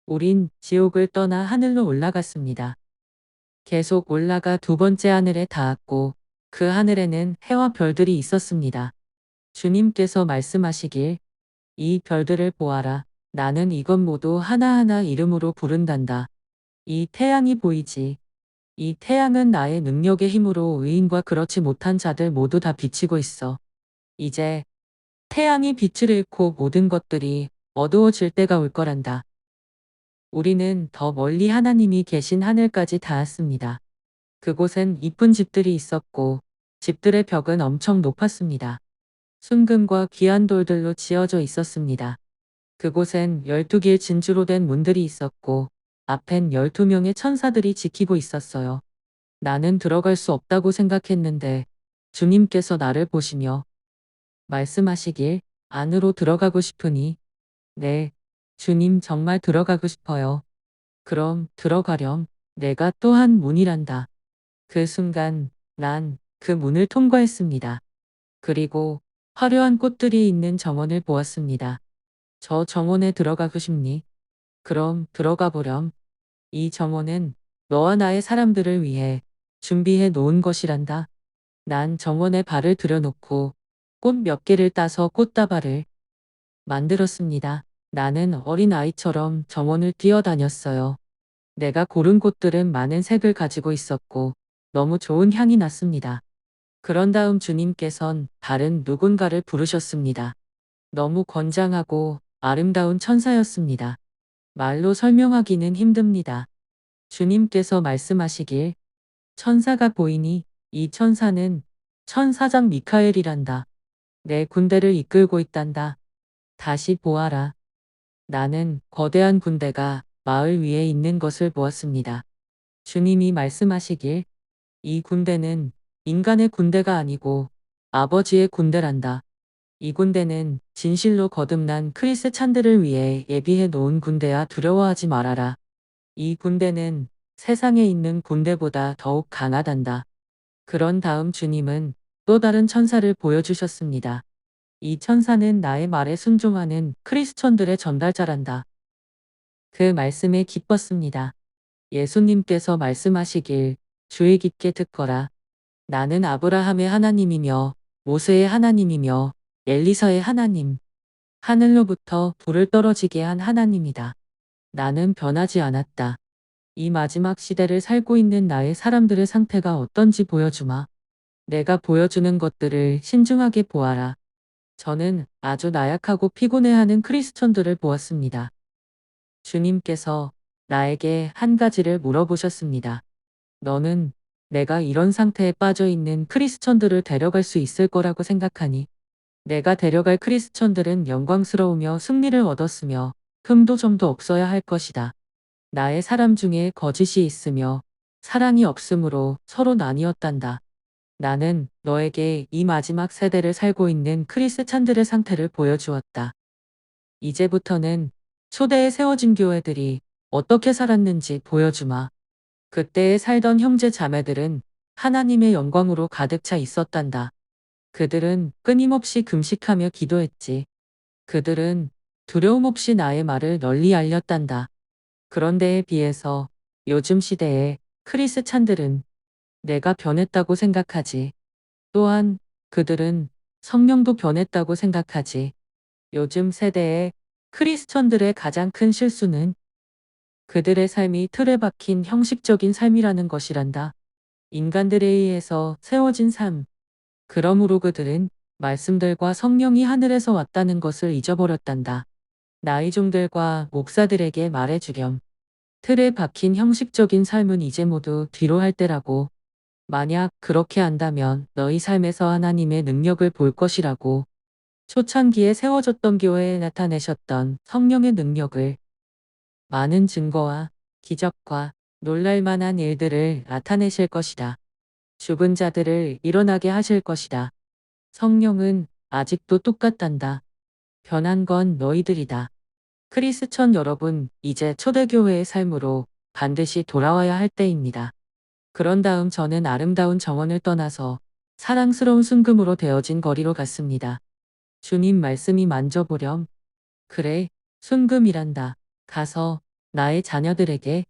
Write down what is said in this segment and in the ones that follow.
우린 지옥을 떠나 하늘로 올라갔습니다. 계속 올라가 두 번째 하늘에 닿았고 그 하늘에는 해와 별들이 있었습니다. 주님께서 말씀하시길 이 별들을 보아라. 나는 이것 모두 하나하나 이름으로 부른단다. 이 태양이 보이지? 이 태양은 나의 능력의 힘으로 의인과 그렇지 못한 자들 모두 다 비치고 있어. 이제 태양이 빛을 잃고 모든 것들이 어두워질 때가 올 거란다. 우리는 더 멀리 하나님이 계신 하늘까지 닿았습니다. 그곳엔 이쁜 집들이 있었고 집들의 벽은 엄청 높았습니다. 순금과 귀한 돌들로 지어져 있었습니다. 그곳엔 12개의 진주로 된 문들이 있었고 앞엔 12명의 천사들이 지키고 있었어요. 나는 들어갈 수 없다고 생각했는데 주님께서 나를 보시며 말씀하시길 안으로 들어가고 싶으니 네, 주님 정말 들어가고 싶어요. 그럼 들어가렴. 내가 또한 문이란다. 그 순간 난 그 문을 통과했습니다. 그리고 화려한 꽃들이 있는 정원을 보았습니다. 저 정원에 들어가고 싶니? 그럼 들어가 보렴. 이 정원은 너와 나의 사람들을 위해 준비해 놓은 것이란다. 난 정원에 발을 들여놓고 꽃 몇 개를 따서 꽃다발을 만들었습니다. 나는 어린 아이처럼 정원을 뛰어다녔어요. 내가 고른 꽃들은 많은 색을 가지고 있었고 너무 좋은 향이 났습니다. 그런 다음 주님께선 다른 누군가를 부르셨습니다. 너무 건장하고 아름다운 천사였습니다. 말로 설명하기는 힘듭니다. 주님께서 말씀하시길 천사가 보이니 이 천사는 천사장 미카엘이란다. 내 군대를 이끌고 있단다. 다시 보아라. 나는 거대한 군대가 마을 위에 있는 것을 보았습니다. 주님이 말씀하시길 이 군대는 인간의 군대가 아니고 아버지의 군대란다. 이 군대는 진실로 거듭난 크리스찬들을 위해 예비해 놓은 군대야. 두려워하지 말아라. 이 군대는 세상에 있는 군대보다 더욱 강하단다. 그런 다음 주님은 또 다른 천사를 보여주셨습니다. 이 천사는 나의 말에 순종하는 크리스천들의 전달자란다. 그 말씀에 기뻤습니다. 예수님께서 말씀하시길 주의 깊게 듣거라. 나는 아브라함의 하나님이며 모세의 하나님이며 엘리사의 하나님, 하늘로부터 불을 떨어지게 한 하나님이다. 나는 변하지 않았다. 이 마지막 시대를 살고 있는 나의 사람들의 상태가 어떤지 보여주마. 내가 보여주는 것들을 신중하게 보아라. 저는 아주 나약하고 피곤해하는 크리스천들을 보았습니다. 주님께서 나에게 한 가지를 물어보셨습니다. 너는 내가 이런 상태에 빠져 있는 크리스천들을 데려갈 수 있을 거라고 생각하니? 내가 데려갈 크리스천들은 영광스러우며 승리를 얻었으며 흠도 점도 없어야 할 것이다. 나의 사람 중에 거짓이 있으며 사랑이 없으므로 서로 나뉘었단다. 나는 너에게 이 마지막 세대를 살고 있는 크리스찬들의 상태를 보여주었다. 이제부터는 초대에 세워진 교회들이 어떻게 살았는지 보여주마. 그때에 살던 형제 자매들은 하나님의 영광으로 가득 차 있었단다. 그들은 끊임없이 금식하며 기도했지. 그들은 두려움 없이 나의 말을 널리 알렸단다. 그런데에 비해서 요즘 시대의 크리스찬들은 내가 변했다고 생각하지. 또한 그들은 성령도 변했다고 생각하지. 요즘 세대의 크리스천들의 가장 큰 실수는 그들의 삶이 틀에 박힌 형식적인 삶이라는 것이란다. 인간들에 의해서 세워진 삶. 그러므로 그들은 말씀들과 성령이 하늘에서 왔다는 것을 잊어버렸단다. 나의 종들과 목사들에게 말해주렴. 틀에 박힌 형식적인 삶은 이제 모두 뒤로 할 때라고. 만약 그렇게 한다면 너희 삶에서 하나님의 능력을 볼 것이라고. 초창기에 세워졌던 교회에 나타내셨던 성령의 능력을 많은 증거와 기적과 놀랄만한 일들을 나타내실 것이다. 죽은 자들을 일어나게 하실 것이다. 성령은 아직도 똑같단다. 변한 건 너희들이다. 크리스천 여러분, 이제 초대교회의 삶으로 반드시 돌아와야 할 때입니다. 그런 다음 저는 아름다운 정원을 떠나서 사랑스러운 순금으로 되어진 거리로 갔습니다. 주님 말씀이 만져보렴. 그래, 순금이란다. 가서 나의 자녀들에게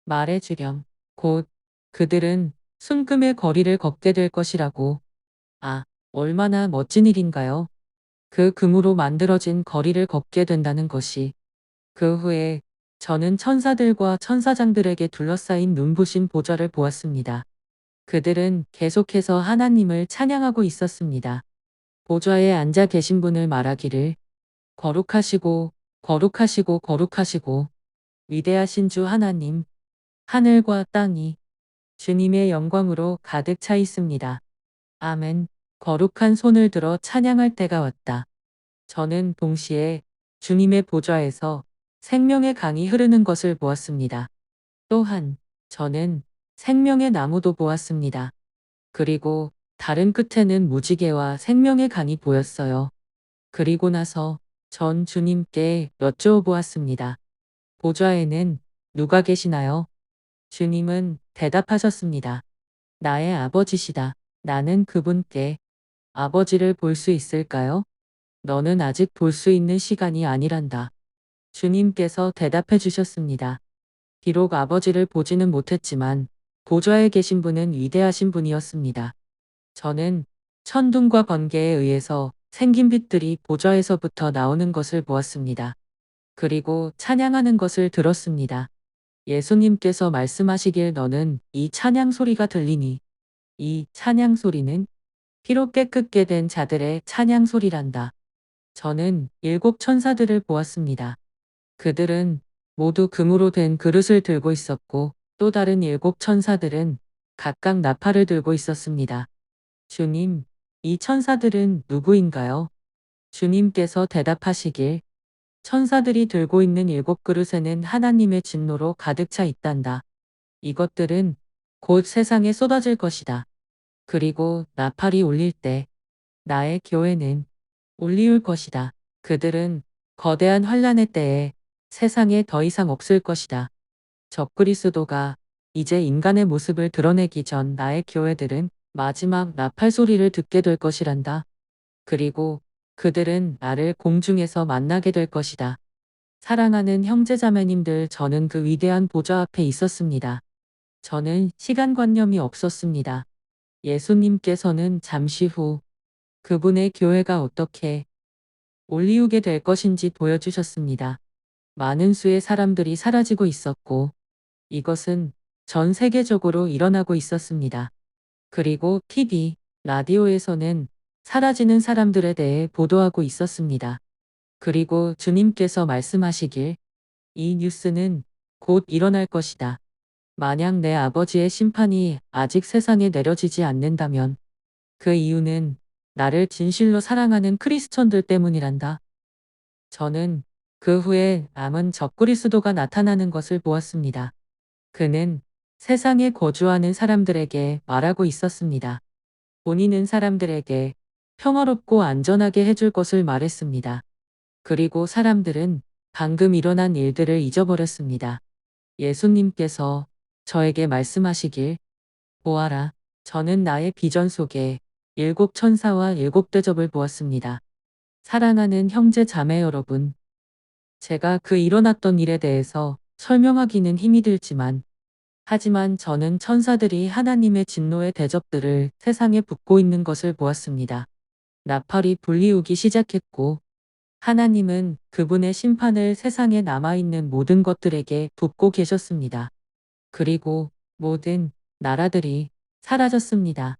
말해주렴. 곧 그들은 순금의 거리를 걷게 될 것이라고. 아, 얼마나 멋진 일인가요? 그 금으로 만들어진 거리를 걷게 된다는 것이. 그 후에 저는 천사들과 천사장들에게 둘러싸인 눈부신 보좌를 보았습니다. 그들은 계속해서 하나님을 찬양하고 있었습니다. 보좌에 앉아 계신 분을 말하기를 거룩하시고 거룩하시고 거룩하시고 위대하신 주 하나님, 하늘과 땅이 주님의 영광으로 가득 차 있습니다. 아멘. 거룩한 손을 들어 찬양할 때가 왔다. 저는 동시에 주님의 보좌에서 생명의 강이 흐르는 것을 보았습니다. 또한 저는 생명의 나무도 보았습니다. 그리고 다른 끝에는 무지개와 생명의 강이 보였어요. 그리고 나서 전 주님께 여쭈어보았습니다. 보좌에는 누가 계시나요? 주님은 대답하셨습니다. 나의 아버지시다. 나는 그분께 아버지를 볼 수 있을까요? 너는 아직 볼 수 있는 시간이 아니란다. 주님께서 대답해 주셨습니다. 비록 아버지를 보지는 못했지만 보좌에 계신 분은 위대하신 분이었습니다. 저는 천둥과 번개에 의해서 생긴 빛들이 보좌에서부터 나오는 것을 보았습니다. 그리고 찬양하는 것을 들었습니다. 예수님께서 말씀하시길 너는 이 찬양 소리가 들리니 이 찬양 소리는 피로 깨끗게 된 자들의 찬양 소리란다. 저는 7 천사들을 보았습니다. 그들은 모두 금으로 된 그릇을 들고 있었고 또 다른 7 천사들은 각각 나팔을 들고 있었습니다. 주님, 이 천사들은 누구인가요? 주님께서 대답하시길 천사들이 들고 있는 7 그릇에는 하나님의 진노로 가득 차 있단다. 이것들은 곧 세상에 쏟아질 것이다. 그리고 나팔이 울릴 때 나의 교회는 울리울 것이다. 그들은 거대한 환란의 때에 세상에 더 이상 없을 것이다. 적그리스도가 이제 인간의 모습을 드러내기 전 나의 교회들은 마지막 나팔 소리를 듣게 될 것이란다. 그리고 그들은 나를 공중에서 만나게 될 것이다. 사랑하는 형제자매님들, 저는 그 위대한 보좌 앞에 있었습니다. 저는 시간관념이 없었습니다. 예수님께서는 잠시 후 그분의 교회가 어떻게 올리우게 될 것인지 보여주셨습니다. 많은 수의 사람들이 사라지고 있었고 이것은 전 세계적으로 일어나고 있었습니다. 그리고 TV, 라디오에서는 사라지는 사람들에 대해 보도하고 있었습니다. 그리고 주님께서 말씀하시길 이 뉴스는 곧 일어날 것이다. 만약 내 아버지의 심판이 아직 세상에 내려지지 않는다면 그 이유는 나를 진실로 사랑하는 크리스천들 때문이란다. 저는 그 후에 남은 적그리스도가 나타나는 것을 보았습니다. 그는 세상에 거주하는 사람들에게 말하고 있었습니다. 본인은 사람들에게 평화롭고 안전하게 해줄 것을 말했습니다. 그리고 사람들은 방금 일어난 일들을 잊어버렸습니다. 예수님께서 저에게 말씀하시길 보아라. 저는 나의 비전 속에 7 천사와 7 대접을 보았습니다. 사랑하는 형제 자매 여러분, 제가 그 일어났던 일에 대해서 설명하기는 힘이 들지만 하지만 저는 천사들이 하나님의 진노의 대접들을 세상에 붓고 있는 것을 보았습니다. 나팔이 불리우기 시작했고 하나님은 그분의 심판을 세상에 남아있는 모든 것들에게 붓고 계셨습니다. 그리고 모든 나라들이 사라졌습니다.